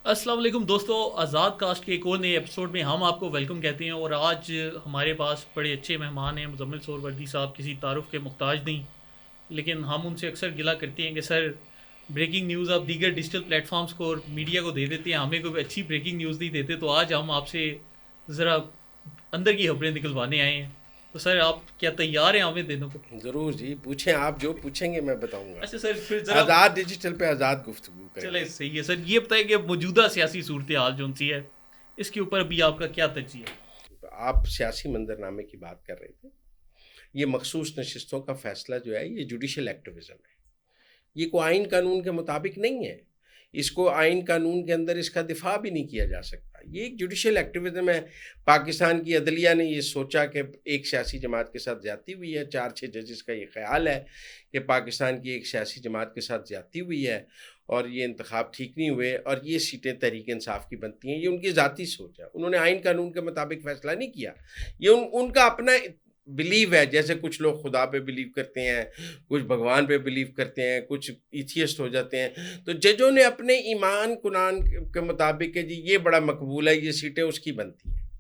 अस्सलाम वालेकुम दोस्तों, आज़ाद कास्ट के एक और नए एपिसोड में हम आपको वेलकम कहते हैं। और आज हमारे पास बड़े अच्छे मेहमान हैं। मुज़म्मिल सोहरवर्दी साहब किसी तारुफ़ के मुहताज नहीं, लेकिन हम उनसे अक्सर गिला करते हैं कि सर ब्रेकिंग न्यूज़ आप दीगर डिजिटल प्लेटफॉर्म्स को और मीडिया को दे देते हैं, हमें कोई अच्छी ब्रेकिंग न्यूज़ नहीं देते। तो आज हम आपसे ज़रा अंदर की खबरें निकलवाने आए हैं। तो सर आप क्या तैयार हैं हमें देने को? ज़रूर जी, पूछें। आप जो पूछेंगे मैं बताऊंगा। अच्छा सर, फिर ज़रा आज़ाद डिजिटल पे आज़ाद गुफ्तगू चले, करेंगे। सही है सर। ये बताएं कि मौजूदा सियासी सूरत हाल जो सी है, इसके ऊपर अभी आपका क्या तजिया है? आप सियासी मंजरनामे की बात कर रहे थे। ये मखसूस नशिस्तों का फैसला जो है ये जुडिशल एक्टिविज़म है। ये कोई आइन कानून के मुताबिक नहीं है। इसको आइन कानून के अंदर इसका दिफा भी नहीं किया जा सकता। ये एक जुडिशल एक्टिविज़म है। पाकिस्तान की अदलिया ने ये सोचा कि एक सियासी जमात के साथ ज़्यादती हुई है। 4-6 जजेस का ये ख्याल है कि पाकिस्तान की एक सियासी जमात के साथ ज़्यादती हुई है और ये इंतखाब ठीक नहीं हुए और ये सीटें तहरीक इंसाफ की बनती हैं। ये उनकी ज़ाती सोच है। उन्होंने आइन कानून के मुताबिक फ़ैसला नहीं किया। ये उनका अपना बिलीव है। जैसे कुछ लोग खुदा पे बिलीव करते हैं, कुछ भगवान पे बिलीव करते हैं, कुछ एथियस्ट हो जाते हैं। तो जजों ने अपने ईमान कुरान के मुताबिक कि जी ये बड़ा मकबूल है, ये सीटें उसकी बनती हैं।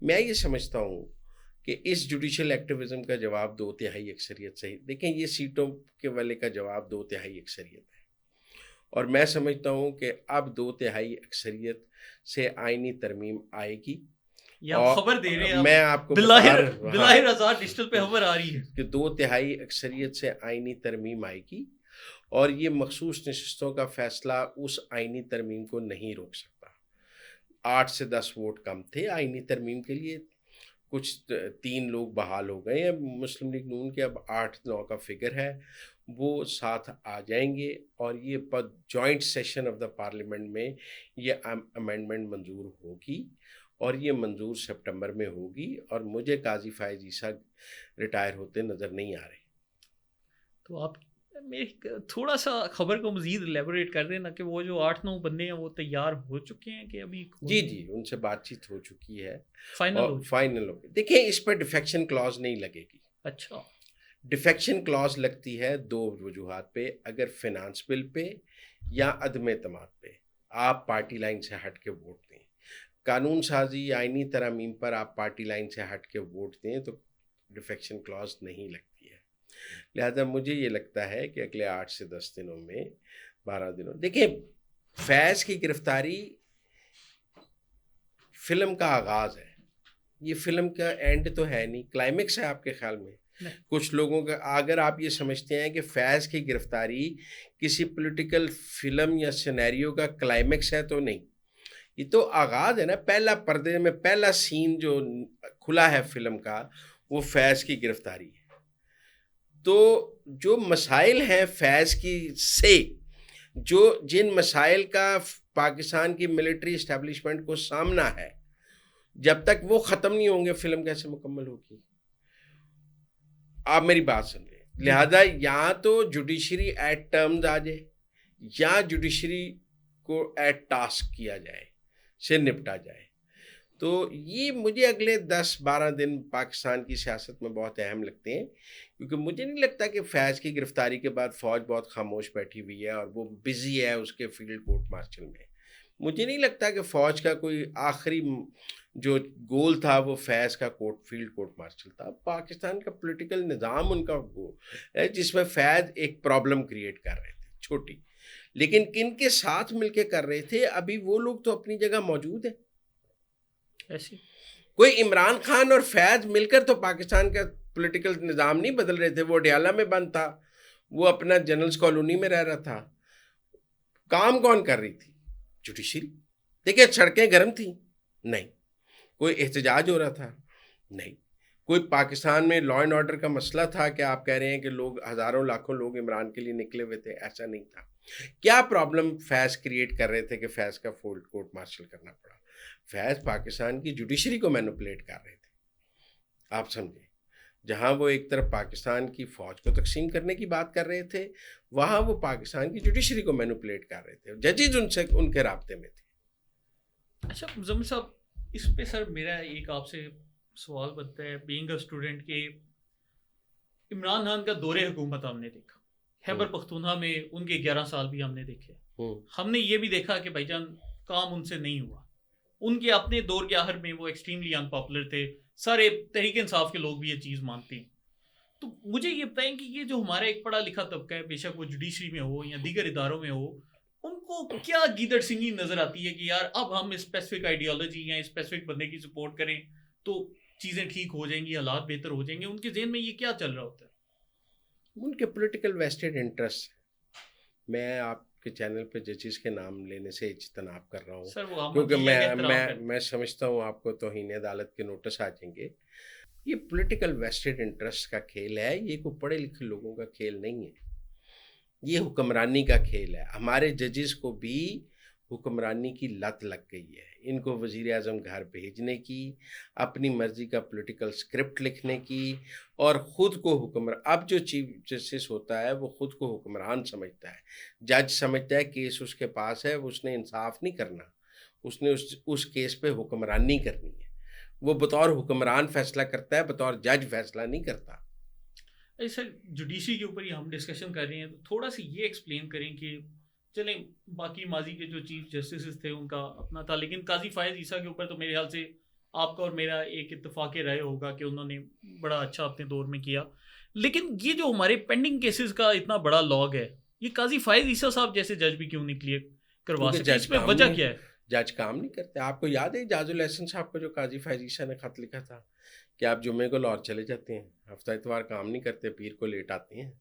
मैं ये समझता हूँ कि इस जुडिशल एक्टिविज़म का जवाब 2/3 अक्सरियत से ही देखें। ये सीटों के वाले का जवाब 2/3 अक्सरियत है और मैं समझता हूँ कि अब 2/3 अक्सरियत से आइनी तरमीम आएगी। ये आप खबर दे रहे हैं? मैं आप आपको बता बिलाहिर रहा हाँ बिलाहिर आज़ाद डिजिटल पे खबर आ रही है कि 2/3 अक्सरियत से आइनी तरमीम आएगी और ये मखसूस नशिस्तों का फैसला उस आइनी तरमीम को नहीं रोक सकता। 8 से 10 वोट कम थे आइनी तरमीम के लिए। कुछ 3 लोग बहाल हो गए हैं मुस्लिम लीग नून के। अब 8-9 का फिगर है, वो साथ आ जाएंगे और ये पद joint session of the parliament में ये अमेंडमेंट मंजूर होगी और ये मंजूर सितंबर में होगी। और मुझे काजी फायज ईसा रिटायर होते नज़र नहीं आ रहे। तो आप मेरे थोड़ा सा खबर को मजीद एलेबोरेट कर देना कि वो जो 8-9 बंदे हैं वो तैयार हो चुके हैं कि अभी जी जी, उनसे बातचीत हो चुकी है फाइनल हो और चुके? फाइनल हो गई। देखिए, इस पर डिफेक्शन क्लॉज नहीं लगेगी। अच्छा। डिफेक्शन क्लॉज लगती है दो वजूहात पे। अगर फिनांस बिल पे या अदम एतमाद पे आप पार्टी लाइन से हट के वोट दें, कानून साजी आइनी तरमीम पर आप पार्टी लाइन से हट के वोट दें तो डिफेक्शन क्लॉज नहीं लगती है। लिहाजा मुझे ये लगता है कि अगले 8 से 10 दिनों में, 12 दिनों, देखिए, फैज़ की गिरफ्तारी फिल्म का आगाज़ है। ये फिल्म का एंड तो है नहीं, क्लाइमेक्स है आपके ख्याल में? नहीं। कुछ लोगों का, अगर आप ये समझते हैं कि फैज़ की गिरफ्तारी किसी पॉलिटिकल फिल्म या सिनेरियो का क्लाइमेक्स है तो नहीं, ये तो आगाज़ है ना। पहला पर्दे में पहला सीन जो खुला है फिल्म का, वो फैज़ की गिरफ्तारी है। तो जो मसाइल हैं फैज़ की से, जो जिन मसाइल का पाकिस्तान की मिलिट्री इस्टेब्लिशमेंट को सामना है, जब तक वो ख़त्म नहीं होंगे फिल्म कैसे मुकम्मल होगी? आप मेरी बात समझें। लिहाजा या तो जुडिशरी एट टर्म्स आ जाए या जुडिशरी को एट टास्क किया जाए, से निपटा जाए। तो ये मुझे अगले 10-12 दिन पाकिस्तान की सियासत में बहुत अहम लगते हैं, क्योंकि मुझे नहीं लगता कि फैज़ की गिरफ्तारी के बाद फ़ौज बहुत खामोश बैठी हुई है और वो बिज़ी है उसके फील्ड कोर्ट मार्शल में। मुझे नहीं लगता कि फ़ौज का कोई आखिरी जो गोल था वो फैज़ का फील्ड कोर्ट मार्शल था। पाकिस्तान का पॉलिटिकल निज़ाम उनका गोल है जिसमें फैज़ एक प्रॉब्लम क्रिएट कर रहे थे छोटी, लेकिन किन के साथ मिलके कर रहे थे, अभी वो लोग तो अपनी जगह मौजूद हैं। ऐसी कोई इमरान खान और फैज़ मिलकर तो पाकिस्तान का पॉलिटिकल निज़ाम नहीं बदल रहे थे। वो डयाला में बंद था, वो अपना जनरल्स कॉलोनी में रह रहा था। काम कौन कर रही थी? जुडिशरी। देखिए, सड़कें गर्म थी? नहीं। कोई एहतजाज हो रहा था? नहीं। कोई पाकिस्तान में लॉ एंड ऑर्डर का मसला था कि आप कह रहे हैं कि लोग, हज़ारों लाखों लोग इमरान के लिए निकले हुए थे? ऐसा नहीं था। क्या प्रॉब्लम फैज़ क्रिएट कर रहे थे कि फैज़ का फुल कोर्ट मार्शल करना पड़ा? फैज़ पाकिस्तान की जुडिशरी को मैनिपुलेट कर रहे थे। आप समझे? जहाँ वो एक तरफ पाकिस्तान की फ़ौज को तकसीम करने की बात कर रहे थे, वहाँ वो पाकिस्तान की जुडिशरी को मैनिपुलेट कर रहे थे। जजेज उनसे उनके राब्ते में थे। अच्छा मुजम्मिल साहब, इस पे सर मेरा एक आपसे सवाल बनता है, बीइंग अ स्टूडेंट, के इमरान खान का दौरे हुकूमत हमने देखा, खैबर हम्म, पख्तूनख्वा में उनके 11 साल भी हमने देखे। हम्म, हमने ये भी देखा कि भाईजान काम उनसे नहीं हुआ। उनके अपने दौर के आखिर में वो एक्सट्रीमली अनपॉपुलर थे, सारे तहरीक इंसाफ के लोग भी ये चीज़ मानते हैं। तो मुझे ये बताएं कि ये जो हमारा एक पढ़ा लिखा तबका है, बेशक वो जुडिशरी में हो या दीगर इदारों में हो, उनको क्या गीदड़ सिंगी नजर आती है कि यार अब हम स्पेसिफिक आइडियोलॉजी या स्पेसिफिक बंदे की सपोर्ट करें तो चीज़ें ठीक हो जाएंगी, हालात बेहतर हो जाएंगे? उनके जहन में ये क्या चल रहा होता है? उनके पॉलिटिकल वेस्टेड इंटरेस्ट। मैं आपके चैनल पे जजेस के नाम लेने से इज्तनाब कर रहा हूँ सर वो हम क्योंकि वकीलिया का एहतराम करते मैं समझता हूँ आपको तौहीन अदालत के नोटिस आ जाएंगे। ये पॉलिटिकल वेस्टेड इंटरेस्ट का खेल है, ये कोई पढ़े लिखे लोगों का खेल नहीं है, ये हुक्मरानी का खेल है। हमारे जजेस को भी हुक्मरानी की लत लग गई है, इनको वज़ीर आज़म घर भेजने की, अपनी मर्ज़ी का पॉलिटिकल स्क्रिप्ट लिखने की, और ख़ुद को हुक्मरान। अब जो चीफ जस्टिस होता है वो ख़ुद को हुक्मरान समझता है, जज समझता है केस उसके पास है, उसने इंसाफ नहीं करना, उसने उस केस पे हुक्मरानी करनी है। वो बतौर हुक्मरान फैसला करता है, बतौर जज फैसला नहीं करता। सर जुडिशरी के ऊपर ही हम डिस्कशन कर रहे हैं, तो थोड़ा सा ये एक्सप्लेन करें कि चलें बाकी माजी के जो चीफ जस्टिस थे उनका अपना था, लेकिन काजी फायद ईसा के ऊपर तो मेरे ख्याल से आपका और मेरा एक इत्तेफाक राय होगा कि उन्होंने बड़ा अच्छा अपने दौर में किया। लेकिन ये जो हमारे पेंडिंग केसेस का इतना बड़ा लॉग है, ये काजी फायद ईसा साहब जैसे जज भी क्यों नहीं क्लियर करवा सकते? इसमें वजह क्या है? जज काम नहीं करते। आपको याद है जाजुल एहसन साहब को जो काजी फायद ईसा ने खत लिखा था कि आप जुम्मे को लाहौर चले जाते हैं, हफ्ता इतवार काम नहीं करते, पीर को लेट आते हैं।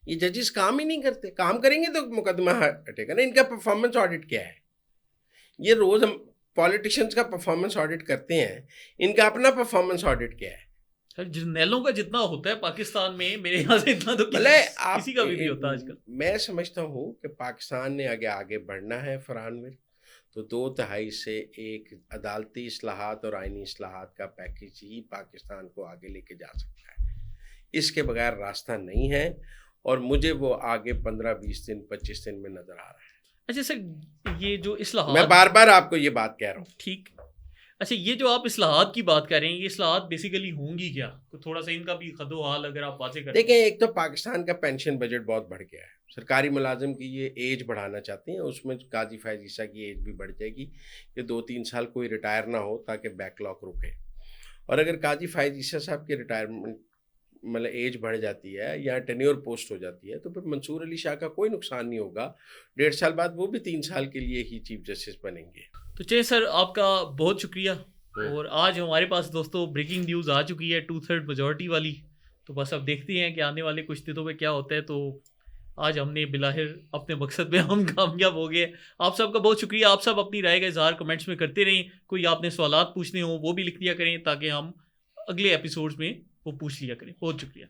ये जजेस काम ही नहीं करते, काम करेंगे तो मुकदमा हटेगा ना। इनका परफॉर्मेंस ऑडिट क्या है? ये रोज हम पॉलिटिशियंस का परफॉर्मेंस ऑडिट करते हैं, इनका अपना परफॉर्मेंस ऑडिट क्या है? सर जर्नैलों का जितना होता है पाकिस्तान में, मेरे यहाँ से इतना तो किसी का भी होता है आजकल। मैं समझता हूँ कि पाकिस्तान ने आगे बढ़ना है फरहान मीर, तो 2/3 से एक अदालती इस्लाहात और आइनी इस्लाहात का पैकेज ही पाकिस्तान को आगे लेके जा सकता है। इसके बगैर रास्ता नहीं है, और मुझे वो आगे 15-20 दिन 25 दिन में नजर आ रहा है। अच्छा सर, ये जो इस्लाहात, मैं बार बार आपको ये बात कह रहा हूँ। ठीक। अच्छा, ये जो आप इस्लाहात की बात कर रहे हैं, ये इस्लाहात बेसिकली होंगी क्या? तो थोड़ा सा इनका भी खदो हाल अगर आप वाज़े करें। देखें, एक तो पाकिस्तान का पेंशन बजट बहुत बढ़ गया है, सरकारी मुलाजिम की ये एज बढ़ाना चाहते हैं, उसमें काजी फायद ईसा की एज भी बढ़ जाएगी कि 2-3 साल कोई रिटायर ना हो ताकि बैकलॉग रुके। और अगर काजी फायद ईसा साहब की रिटायरमेंट मतलब एज बढ़ जाती है या टेन्योर पोस्ट हो जाती है, तो फिर मंसूर अली शाह का कोई नुकसान नहीं होगा। 1.5 साल बाद वो भी 3 साल के लिए ही चीफ जस्टिस बनेंगे। तो चलिए सर, आपका बहुत शुक्रिया। और आज हमारे पास दोस्तों ब्रेकिंग न्यूज़ आ चुकी है 2/3 मेजॉरिटी वाली। तो बस अब देखते हैं कि आने वाले कुछ दिनों में क्या होता है। तो आज हमने बिलाहिर अपने मकसद में हम कामयाब हो गए। आप सबका बहुत शुक्रिया। आप सब अपनी राय का इजहार कमेंट्स में करते रहें। कोई आपने सवालात पूछने हो वो भी लिख दिया करें ताकि हम अगले एपिसोड्स में वो पूछ लिया करें। बहुत शुक्रिया।